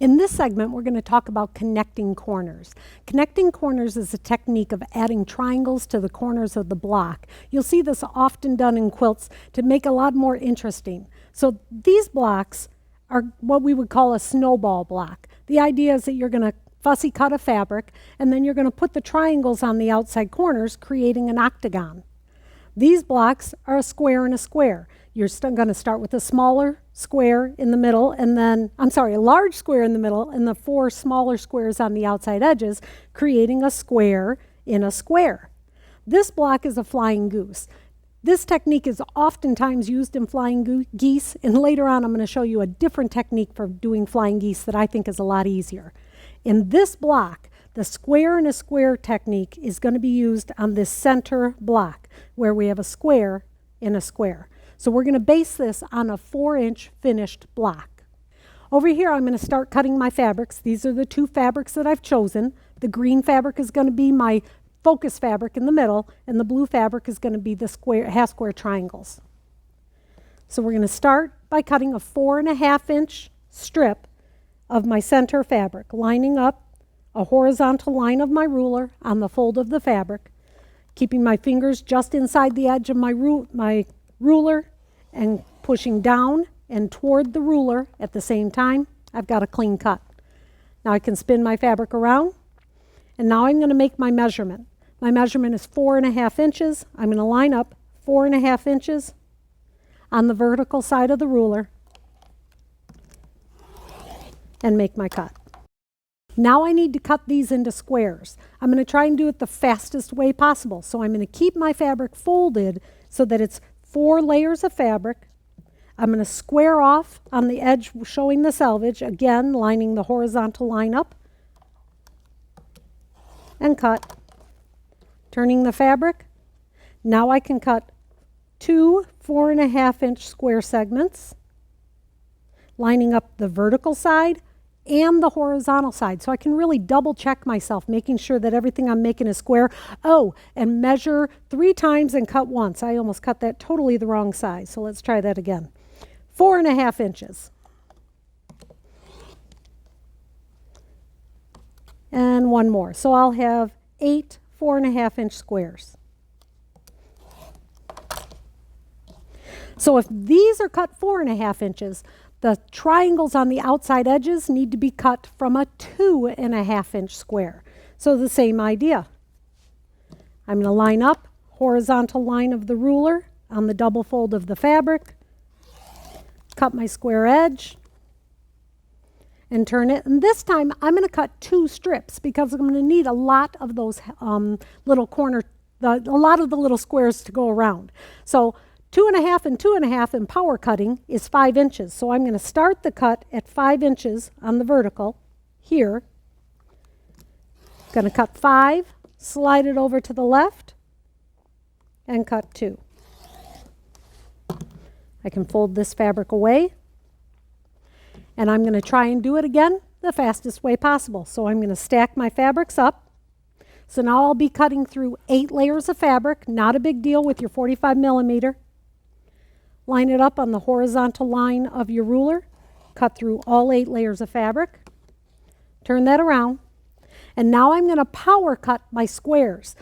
In this segment, we're going to talk about connecting corners. Connecting corners is a technique of adding triangles to the corners of the block. You'll see this often done in quilts to make a lot more interesting. So these blocks are what we would call a snowball block. The idea is that you're going to fussy cut a fabric, and then you're going to put the triangles on the outside corners, creating an octagon. These blocks are a square and a square. You're going to start with a smaller square in the middle, and then, a large square in the middle, and the 4 smaller squares on the outside edges, creating a square in a square. This block is a flying goose. This technique is oftentimes used in flying geese, and later on I'm going to show you a different technique for doing flying geese that I think is a lot easier. In this block, the square in a square technique is going to be used on this center block, where we have a square in a square. So we're going to base this on a 4-inch finished block. Over here, I'm going to start cutting my fabrics. These are the 2 fabrics that I've chosen. The green fabric is going to be my focus fabric in the middle, and the blue fabric is going to be the half square triangles. So we're going to start by cutting a 4.5-inch strip of my center fabric, lining up a horizontal line of my ruler on the fold of the fabric, keeping my fingers just inside the edge of my ruler and pushing down and toward the ruler at the same time. I've got a clean cut. Now I can spin my fabric around, and now I'm going to make my measurement. My measurement is 4.5 inches. I'm going to line up 4.5 inches on the vertical side of the ruler and make my cut. Now I need to cut these into squares. I'm going to try and do it the fastest way possible. So I'm going to keep my fabric folded so that it's 4 layers of fabric. I'm going to square off on the edge showing the selvage, again lining the horizontal line up, and cut. Turning the fabric. Now I can cut 2 4.5-inch square segments, lining up the vertical side and the horizontal side. So I can really double check myself, making sure that everything I'm making is square. Oh, and measure 3 times and cut once. I almost cut that totally the wrong size. So let's try that again. 4.5 inches. And 1 more. So I'll have 8 4.5-inch squares. So if these are cut 4.5 inches, the triangles on the outside edges need to be cut from a 2.5-inch square. So the same idea. I'm going to line up horizontal line of the ruler on the double fold of the fabric, cut my square edge, and turn it. And this time I'm going to cut 2 strips because I'm going to need a lot of those little a lot of the little squares to go around. So 2.5 and 2.5 in power cutting is 5 inches. So I'm going to start the cut at 5 inches on the vertical here. Going to cut 5, slide it over to the left, and cut 2. I can fold this fabric away, and I'm going to try and do it again the fastest way possible. So I'm going to stack my fabrics up. So now I'll be cutting through 8 layers of fabric, not a big deal with your 45 millimeter. Line it up on the horizontal line of your ruler, cut through all 8 layers of fabric, turn that around, and now I'm going to power cut my squares.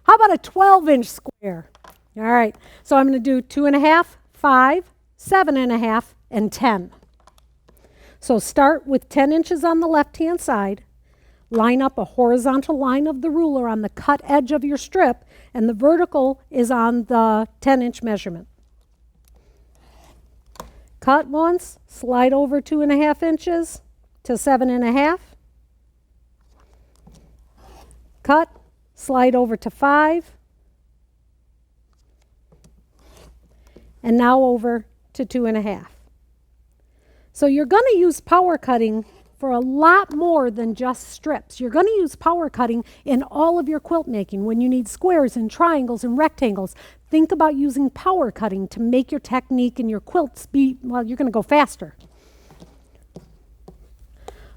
How about a 12-inch square? All right, so I'm going to do 2.5, 5, 7.5, and 10. So start with 10 inches on the left-hand side, line up a horizontal line of the ruler on the cut edge of your strip, and the vertical is on the 10-inch measurement. Cut once, slide over 2.5 inches to 7.5. Cut, slide over to 5. And now over to 2.5. So you're going to use power cutting for a lot more than just strips. You're going to use power cutting in all of your quilt making when you need squares and triangles and rectangles. Think about using power cutting to make your technique and your quilts be, well, you're going to go faster.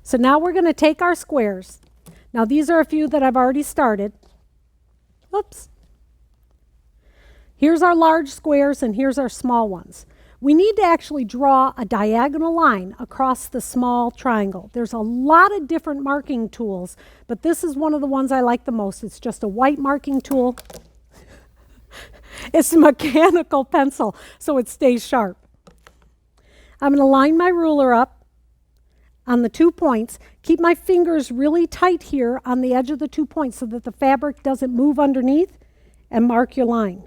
So now we're going to take our squares. Now these are a few that I've already started. Oops. Here's our large squares and here's our small ones. We need to actually draw a diagonal line across the small triangle. There's a lot of different marking tools, but this is one of the ones I like the most. It's just a white marking tool. It's a mechanical pencil, so it stays sharp. I'm going to line my ruler up on the 2 points. Keep my fingers really tight here on the edge of the 2 points so that the fabric doesn't move underneath, and mark your line.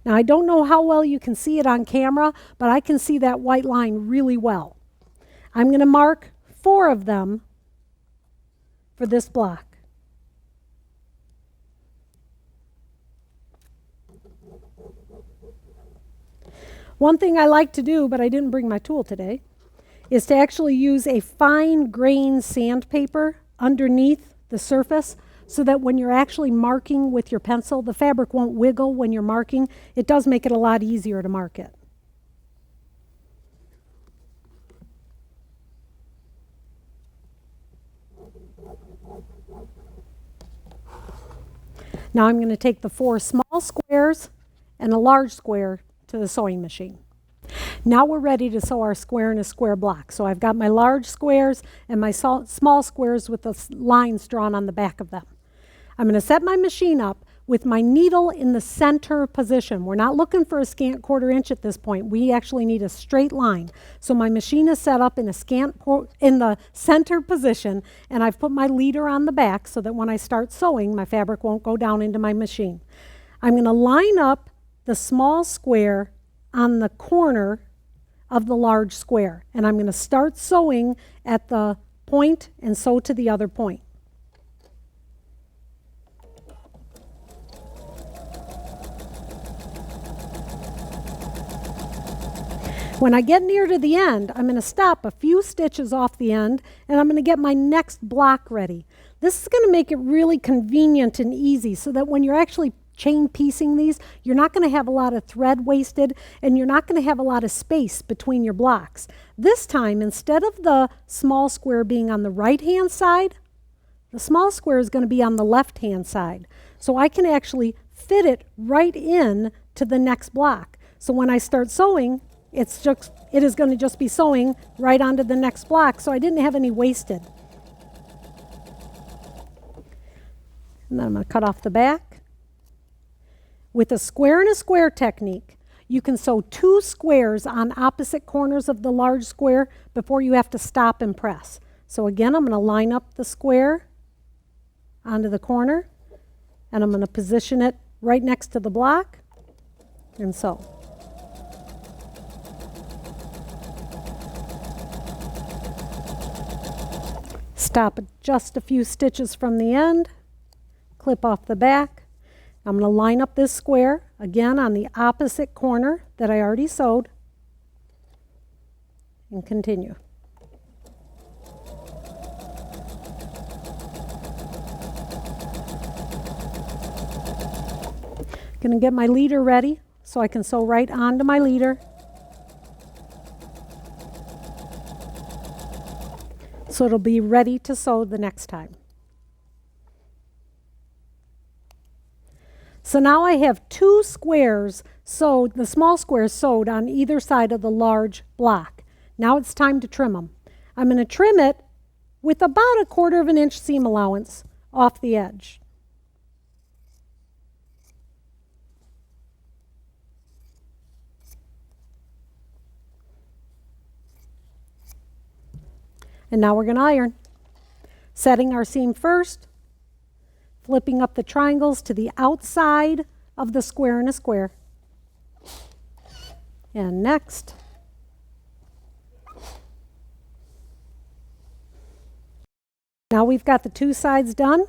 Now, I don't know how well you can see it on camera, but I can see that white line really well. I'm going to mark 4 of them for this block. One thing I like to do, but I didn't bring my tool today, is to actually use a fine grain sandpaper underneath the surface so that when you're actually marking with your pencil, the fabric won't wiggle when you're marking. It does make it a lot easier to mark it. Now I'm going to take the 4 small squares and a large square to the sewing machine. Now we're ready to sew our square in a square block. So I've got my large squares and my small squares with the lines drawn on the back of them. I'm going to set my machine up with my needle in the center position. We're not looking for a scant 1/4 inch at this point. We actually need a straight line. So my machine is set up in in the center position, and I've put my leader on the back so that when I start sewing, my fabric won't go down into my machine. I'm going to line up the small square on the corner of the large square, and I'm going to start sewing at the point and sew to the other point. When I get near to the end, I'm going to stop a few stitches off the end, and I'm going to get my next block ready. This is going to make it really convenient and easy so that when you're actually chain piecing these, you're not going to have a lot of thread wasted, and you're not going to have a lot of space between your blocks. This time, instead of the small square being on the right-hand side, the small square is going to be on the left-hand side. So I can actually fit it right in to the next block. So when I start sewing, it is going to just be sewing right onto the next block, so I didn't have any wasted. And then I'm going to cut off the back. With a square and a square technique, you can sew 2 squares on opposite corners of the large square before you have to stop and press. So again, I'm going to line up the square onto the corner, and I'm going to position it right next to the block and sew. Stop at just a few stitches from the end, clip off the back. I'm going to line up this square again on the opposite corner that I already sewed and continue. Going to get my leader ready so I can sew right onto my leader. So it'll be ready to sew the next time. So now I have 2 squares sewed, the small squares sewed on either side of the large block. Now it's time to trim them. I'm going to trim it with about a 1/4 inch seam allowance off the edge. And now we're going to iron. Setting our seam first, flipping up the triangles to the outside of the square in a square. And next. Now we've got the 2 sides done,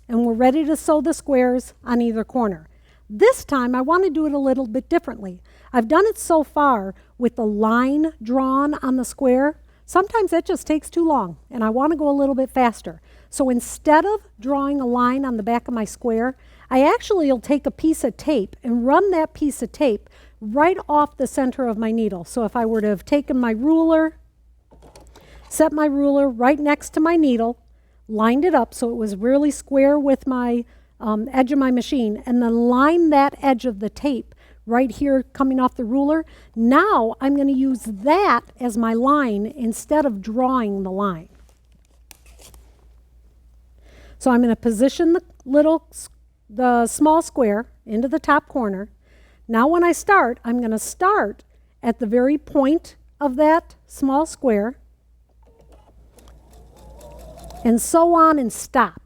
and we're ready to sew the squares on either corner. This time I want to do it a little bit differently. I've done it so far with the line drawn on the square. Sometimes that just takes too long, and I want to go a little bit faster. So instead of drawing a line on the back of my square, I actually will take a piece of tape and run that piece of tape right off the center of my needle. So if I were to have taken my ruler, set my ruler right next to my needle, lined it up so it was really square with my edge of my machine, and then line that edge of the tape right here coming off the ruler. Now I'm going to use that as my line instead of drawing the line. So I'm going to position the small square into the top corner. Now when I start, I'm going to start at the very point of that small square and so on and stop.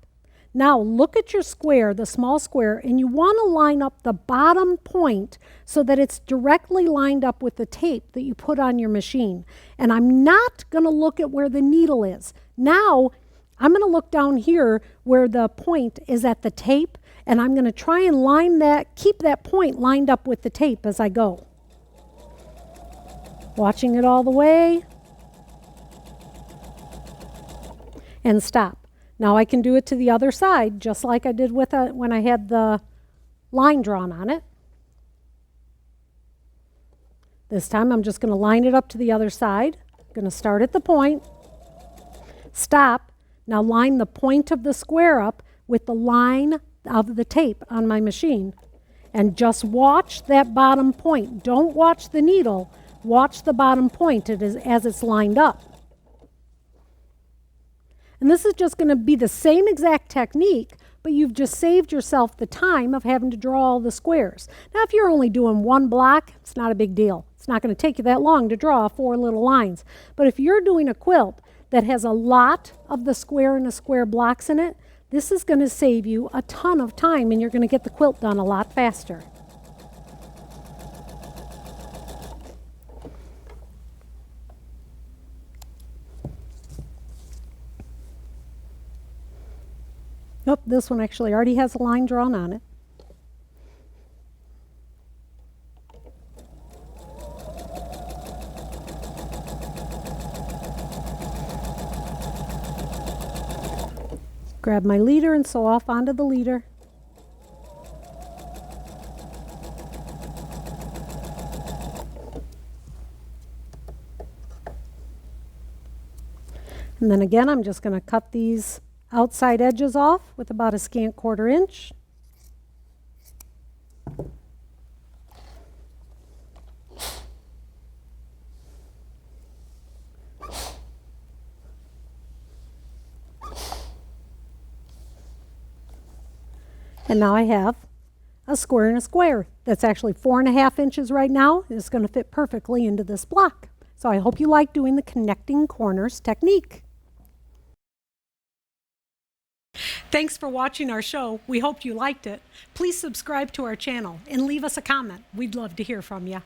Now look at your square, the small square, and you want to line up the bottom point so that it's directly lined up with the tape that you put on your machine. And I'm not going to look at where the needle is. Now I'm going to look down here where the point is at the tape, and I'm going to try and line that, keep that point lined up with the tape as I go. Watching it all the way. And stop. Now I can do it to the other side, just like I did with when I had the line drawn on it. This time I'm just going to line it up to the other side. I'm going to start at the point, stop. Now line the point of the square up with the line of the tape on my machine. And just watch that bottom point. Don't watch the needle. Watch the bottom point as it's lined up. And this is just going to be the same exact technique, but you've just saved yourself the time of having to draw all the squares. Now, if you're only doing one block, it's not a big deal. It's not going to take you that long to draw 4 little lines. But if you're doing a quilt that has a lot of the square and the square blocks in it, this is going to save you a ton of time, and you're going to get the quilt done a lot faster. Oh, this one actually already has a line drawn on it. Grab my leader and sew off onto the leader. And then again, I'm just going to cut these outside edges off with about a scant 1/4 inch. And now I have a square and a square. That's actually 4.5 inches right now. It's going to fit perfectly into this block. So I hope you like doing the connecting corners technique. Thanks for watching our show. We hope you liked it. Please subscribe to our channel and leave us a comment. We'd love to hear from you.